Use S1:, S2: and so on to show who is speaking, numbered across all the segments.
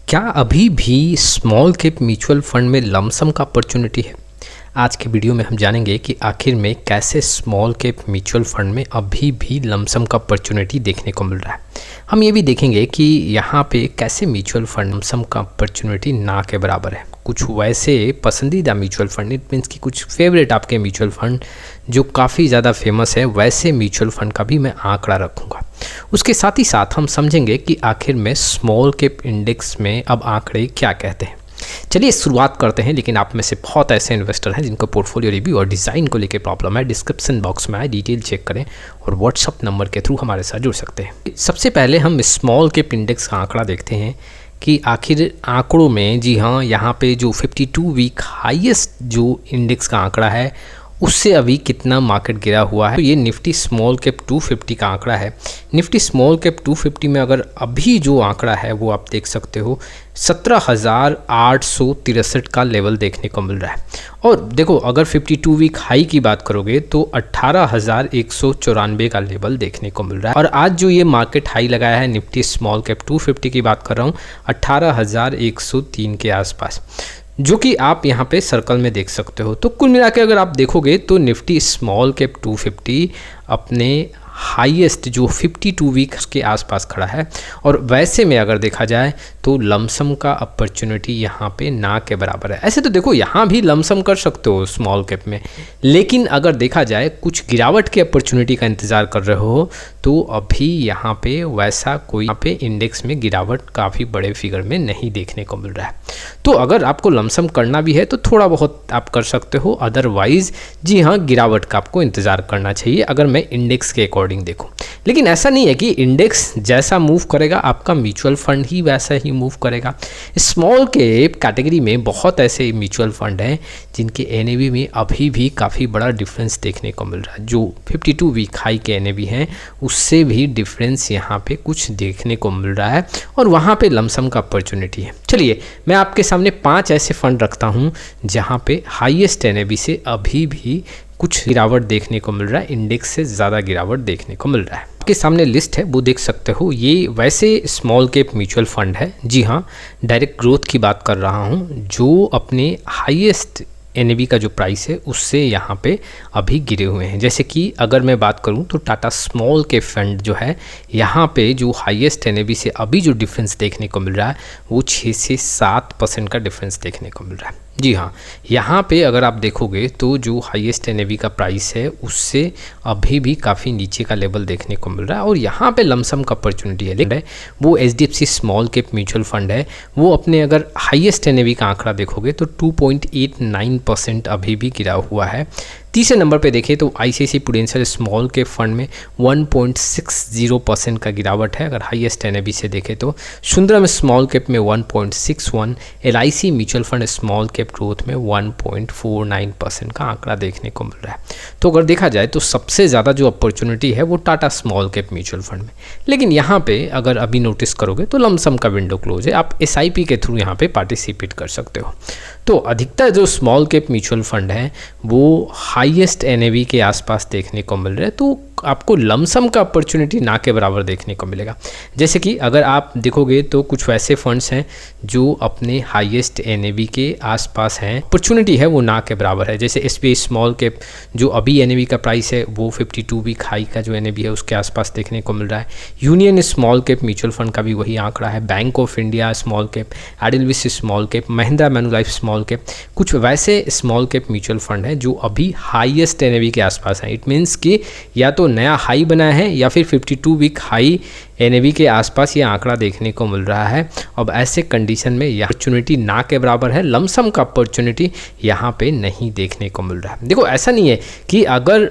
S1: क्या अभी भी स्मॉल कैप म्यूचुअल फंड में लमसम का अपॉर्चुनिटी है? आज के वीडियो में हम जानेंगे कि आखिर में कैसे स्मॉल कैप म्यूचुअल फंड में अभी भी लमसम का अपॉर्चुनिटी देखने को मिल रहा है। हम ये भी देखेंगे कि यहाँ पे कैसे म्यूचुअल फंड लमसम का अपॉर्चुनिटी ना के बराबर है। कुछ वैसे पसंदीदा म्यूचुअल फंड, इट मीन्स कि कुछ फेवरेट आपके म्यूचुअल फंड जो काफ़ी ज़्यादा फेमस है, वैसे म्यूचुअल फंड का भी मैं आंकड़ा रखूँगा। उसके साथ ही साथ हम समझेंगे कि आखिर में स्मॉल कैप इंडेक्स में अब आंकड़े क्या कहते हैं। चलिए शुरुआत करते हैं। लेकिन आप में से बहुत ऐसे इन्वेस्टर हैं जिनको पोर्टफोलियो रिव्यू और डिज़ाइन को लेकर प्रॉब्लम है। डिस्क्रिप्शन बॉक्स में आए, डिटेल चेक करें और व्हाट्सअप नंबर के थ्रू हमारे साथ जुड़ सकते हैं। सबसे पहले हम स्मॉल कैप इंडेक्स का आंकड़ा देखते हैं कि आखिर आंकड़ों में, जी हाँ, यहाँ पे जो 52 वीक हाईएस्ट जो इंडेक्स का आंकड़ा है उससे अभी कितना मार्केट गिरा हुआ है। तो ये निफ्टी स्मॉल कैप 250 का आंकड़ा है। निफ्टी स्मॉल कैप 250 में अगर अभी जो आंकड़ा है वो आप देख सकते हो 17,863 का लेवल देखने को मिल रहा है। और देखो, अगर 52 वीक हाई की बात करोगे तो 18,194 का लेवल देखने को मिल रहा है। और आज जो ये मार्केट हाई लगाया है निफ्टी स्मॉल कैप 250 की बात कर रहा हूँ, 18,103 के आसपास, जो कि आप यहाँ पे सर्कल में देख सकते हो। तो कुल मिला के अगर आप देखोगे तो निफ्टी स्मॉल कैप 250 अपने हाईएस्ट जो 52 वीक्स के आसपास खड़ा है। और वैसे में अगर देखा जाए तो लमसम का अपॉर्चुनिटी यहाँ पे ना के बराबर है। ऐसे तो देखो, यहाँ भी लमसम कर सकते हो स्मॉल कैप में, लेकिन अगर देखा जाए कुछ गिरावट के अपॉर्चुनिटी का इंतज़ार कर रहे हो तो अभी यहाँ पे वैसा कोई यहाँ पे इंडेक्स में गिरावट काफ़ी बड़े फिगर में नहीं देखने को मिल रहा है। तो अगर आपको लमसम करना भी है तो थोड़ा बहुत आप कर सकते हो, अदरवाइज जी हाँ, गिरावट का आपको इंतज़ार करना चाहिए अगर मैं इंडेक्स के अकॉर्डिंग देखूं। लेकिन ऐसा नहीं है कि इंडेक्स जैसा मूव करेगा आपका म्यूचुअल फंड ही वैसा ही मूव करेगा। स्मॉल कैप कैटेगरी में बहुत ऐसे म्यूचुअल फंड हैं जिनके एनएवी में अभी भी काफ़ी बड़ा डिफरेंस देखने को मिल रहा है। जो 52 वीक हाई के एनएवी हैं उससे भी डिफरेंस यहाँ पे कुछ देखने को मिल रहा है और वहाँ पे लमसम का अपॉर्चुनिटी है। चलिए मैं आपके सामने 5 ऐसे फंड रखता हूँ जहाँ पे हाईएस्ट एनएवी से अभी भी कुछ गिरावट देखने को मिल रहा है, इंडेक्स से ज़्यादा गिरावट देखने को मिल रहा है। आपके सामने लिस्ट है, वो देख सकते हो। ये वैसे स्मॉल कैप म्यूचुअल फंड है, जी हाँ, डायरेक्ट ग्रोथ की बात कर रहा हूँ, जो अपने हाईएस्ट एनएवी का जो प्राइस है उससे यहाँ पे अभी गिरे हुए हैं। जैसे कि अगर मैं बात करूँ तो टाटा स्मॉल कैप फंड जो है, यहाँ पे जो हाईएस्ट एनएवी से अभी जो डिफरेंस देखने को मिल रहा है वो 6 से 7% का डिफरेंस देखने को मिल रहा है। जी हाँ, यहाँ पे अगर आप देखोगे तो जो हाईएस्ट एनएवी का प्राइस है उससे अभी भी काफ़ी नीचे का लेवल देखने को मिल रहा है और यहाँ पे लमसम का अपॉर्चुनिटी है। लेकिन वो HDFC small cap mutual fund है, वो अपने अगर हाईएस्ट एनएवी का आंकड़ा देखोगे तो 2.89% अभी भी गिरा हुआ है। तीसरे नंबर पे देखें तो ICICI prudential small cap fund में 1.60% का गिरावट है अगर हाईएस्ट एनएवी से देखें तो। सुंदरम स्मॉल कैप में 1.61, LIC mutual fund small cap growth में 1.49% का आंकड़ा देखने को मिल रहा है। तो अगर देखा जाए तो सबसे ज़्यादा जो अपॉर्चुनिटी है वो Tata small cap mutual fund में। लेकिन यहाँ पे अगर अभी नोटिस करोगे तो लमसम का विंडो क्लोज है, आप एसआईपी के थ्रू यहाँ पे पार्टिसिपेट कर सकते हो। तो अधिकतर जो स्मॉल कैप म्यूचुअल फंड है वो हाईएस्ट एनएवी के आसपास देखने को मिल रहे हैं, तो आपको लमसम का अपॉर्चुनिटी ना के बराबर देखने को मिलेगा। जैसे कि अगर आप देखोगे तो कुछ वैसे फंड्स हैं जो अपने हाईएस्ट एनएवी के आसपास हैं, अपॉर्चुनिटी है वो ना के बराबर है। जैसे एसबीआई स्मॉल कैप जो अभी एनएवी का प्राइस है वो 52 वीक हाई का जो एनएवी है उसके आसपास देखने को मिल रहा है। Union small cap mutual fund का भी वही आंकड़ा है। Bank of India small cap, Edelweiss small cap, Mahindra Manulife small cap, कुछ वैसे स्मॉल कैप म्यूचुअल फंड हैं जो अभी हाईएस्ट एनएवी के आसपास हैं। इट मीन्स कि या तो नया हाई बना है या फिर 52 वीक हाई एनएवी के आसपास ये आंकड़ा देखने को मिल रहा है। अब ऐसे कंडीशन में यह अपॉर्चुनिटी ना के बराबर है, लमसम का अपॉर्चुनिटी यहाँ पे नहीं देखने को मिल रहा है। देखो, ऐसा नहीं है कि अगर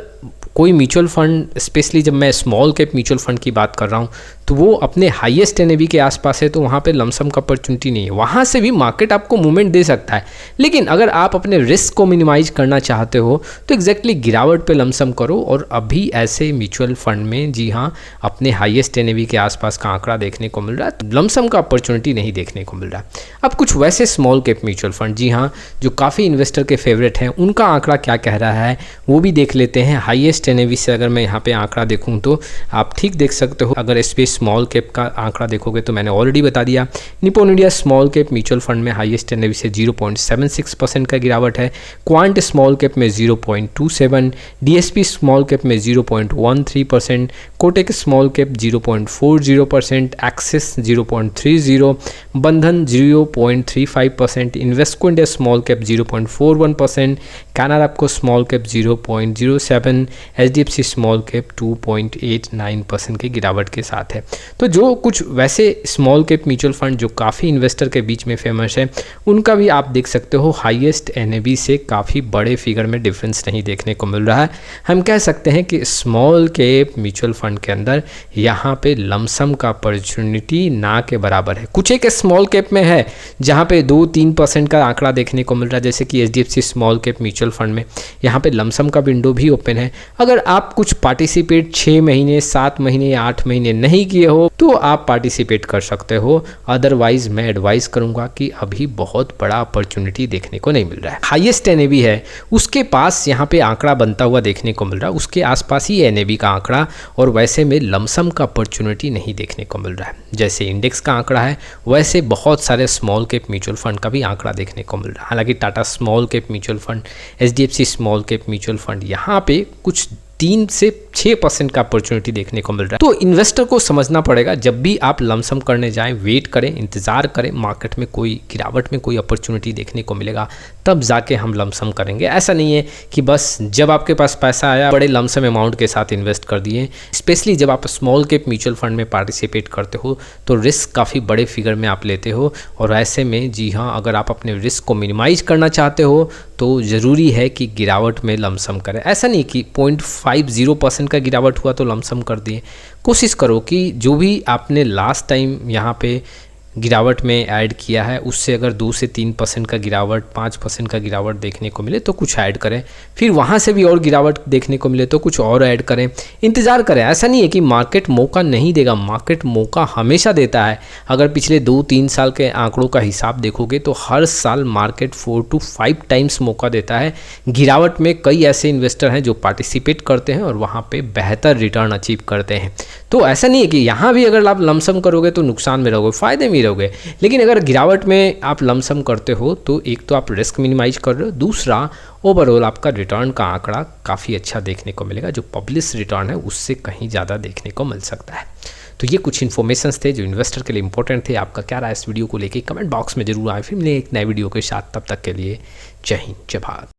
S1: कोई म्यूचुअल फंड, स्पेशली जब मैं स्मॉल कैप म्यूचुअल फंड की बात कर रहा हूँ, तो वो अपने हाईएस्ट एनएवी के आसपास है तो वहाँ पे लमसम का अपॉर्चुनिटी नहीं है। वहाँ से भी मार्केट आपको मूवमेंट दे सकता है, लेकिन अगर आप अपने रिस्क को मिनिमाइज करना चाहते हो तो एग्जैक्टली गिरावट पे लमसम करो। और अभी ऐसे म्यूचुअल फंड में जी हाँ, अपने हाईएस्ट एनएवी के आसपास का आंकड़ा देखने को मिल रहा है, लमसम का अपॉर्चुनिटी नहीं देखने को मिल रहा है। अब कुछ वैसे स्मॉल कैप म्यूचुअल फंड, जी हाँ, जो काफ़ी इन्वेस्टर के फेवरेट हैं, उनका आंकड़ा क्या कह रहा है वो भी देख लेते हैं। हाईएस्ट एनएवी से अगर मैं यहाँ पे आंकड़ा देखूँ तो आप ठीक देख सकते हो। अगर इस पे स्मॉल कैप का आंकड़ा देखोगे तो मैंने ऑलरेडी बता दिया, Nippon India small cap mutual fund में हाईएस्ट एनएवी से 0.76% का गिरावट है, क्वांट स्मॉल कैप में 0.27, डीएसपी स्मॉल कैप में 0.13%, Kotak small cap 0.40%, axis 0.30, Bandhan 0.35%, Invesco India small cap 0.41%, Canara को small cap 0.07, HDFC small cap 2.89% की गिरावट के साथ है। तो जो कुछ वैसे स्मॉल कैप म्यूचुअल फंड जो काफ़ी इन्वेस्टर के बीच में फेमस है, उनका भी आप देख सकते हो हाईएस्ट एनएवी से काफ़ी बड़े फिगर में डिफरेंस नहीं देखने को मिल रहा है। हम कह सकते हैं कि स्मॉल कैप म्यूचुअल फंड के अंदर यहाँ पे लमसम का अपॉर्चुनिटी ना के बराबर है। कुछ एक स्मॉल कैप में है जहाँ पे 2-3% का आंकड़ा देखने को मिल रहा है, जैसे कि HDFC small cap mutual fund में यहाँ पे लमसम का विंडो भी ओपन है। अगर आप कुछ पार्टिसिपेट 6 महीने, 7 महीने, 8 महीने नहीं किए हो तो आप पार्टिसिपेट कर सकते हो, अदरवाइज मैं एडवाइस करूंगा कि अभी बहुत बड़ा अपॉर्चुनिटी देखने को नहीं मिल रहा है। हाईएस्ट एनएवी है उसके पास यहाँ पे आंकड़ा बनता हुआ देखने को मिल रहा है, उसके आसपास ही एनएवी का आंकड़ा, और वैसे में लमसम का अपॉर्चुनिटी नहीं देखने को मिल रहा है। जैसे इंडेक्स का आंकड़ा है वैसे बहुत सारे स्मॉल कैप म्यूचुअल फंड का भी आंकड़ा देखने को मिल रहा है। हालांकि Tata small cap mutual fund, HDFC small cap mutual fund, यहाँ पे कुछ 3 से 6% का अपॉर्चुनिटी देखने को मिल रहा है। तो इन्वेस्टर को समझना पड़ेगा, जब भी आप लमसम करने जाएं, वेट करें, इंतज़ार करें, मार्केट में कोई गिरावट में कोई अपॉर्चुनिटी देखने को मिलेगा तब जाके हम लमसम करेंगे। ऐसा नहीं है कि बस जब आपके पास पैसा आया बड़े लमसम अमाउंट के साथ इन्वेस्ट कर दिए। स्पेशली जब आप स्मॉल कैप म्यूचुअल फंड में पार्टिसिपेट करते हो तो रिस्क काफ़ी बड़े फिगर में आप लेते हो, और ऐसे में जी हाँ, अगर आप अपने रिस्क को मिनिमाइज करना चाहते हो तो ज़रूरी है कि गिरावट में लमसम करें। ऐसा नहीं कि 0.50% का गिरावट हुआ तो लमसम कर दिए। कोशिश करो कि जो भी आपने लास्ट टाइम यहाँ पे गिरावट में ऐड किया है उससे अगर 2 से 3% का गिरावट, 5% का गिरावट देखने को मिले तो कुछ ऐड करें, फिर वहाँ से भी और गिरावट देखने को मिले तो कुछ और ऐड करें, इंतज़ार करें। ऐसा नहीं है कि मार्केट मौका नहीं देगा, मार्केट मौका हमेशा देता है। अगर पिछले 2-3 साल के आंकड़ों का हिसाब देखोगे तो हर साल मार्केट 4 to 5 टाइम्स मौका देता है। गिरावट में कई ऐसे इन्वेस्टर हैं जो पार्टिसिपेट करते हैं और वहाँ पर बेहतर रिटर्न अचीव करते हैं। तो ऐसा नहीं है कि यहाँ भी अगर आप लमसम करोगे तो नुकसान में रहोगे, फ़ायदे में रहोगे। लेकिन अगर गिरावट में आप लमसम करते हो तो एक तो आप रिस्क मिनिमाइज कर रहे हो, दूसरा ओवरऑल आपका रिटर्न का आंकड़ा काफ़ी अच्छा देखने को मिलेगा, जो पब्लिश रिटर्न है उससे कहीं ज़्यादा देखने को मिल सकता है। तो ये कुछ इन्फॉर्मेशंस थे जो इन्वेस्टर के लिए इंपॉर्टेंट थे। आपका क्या राय इस वीडियो को लेके कमेंट बॉक्स में जरूर आए। फिर मिलेंगे एक नए वीडियो के साथ, तब तक के लिए जय हिंद, जय भारत।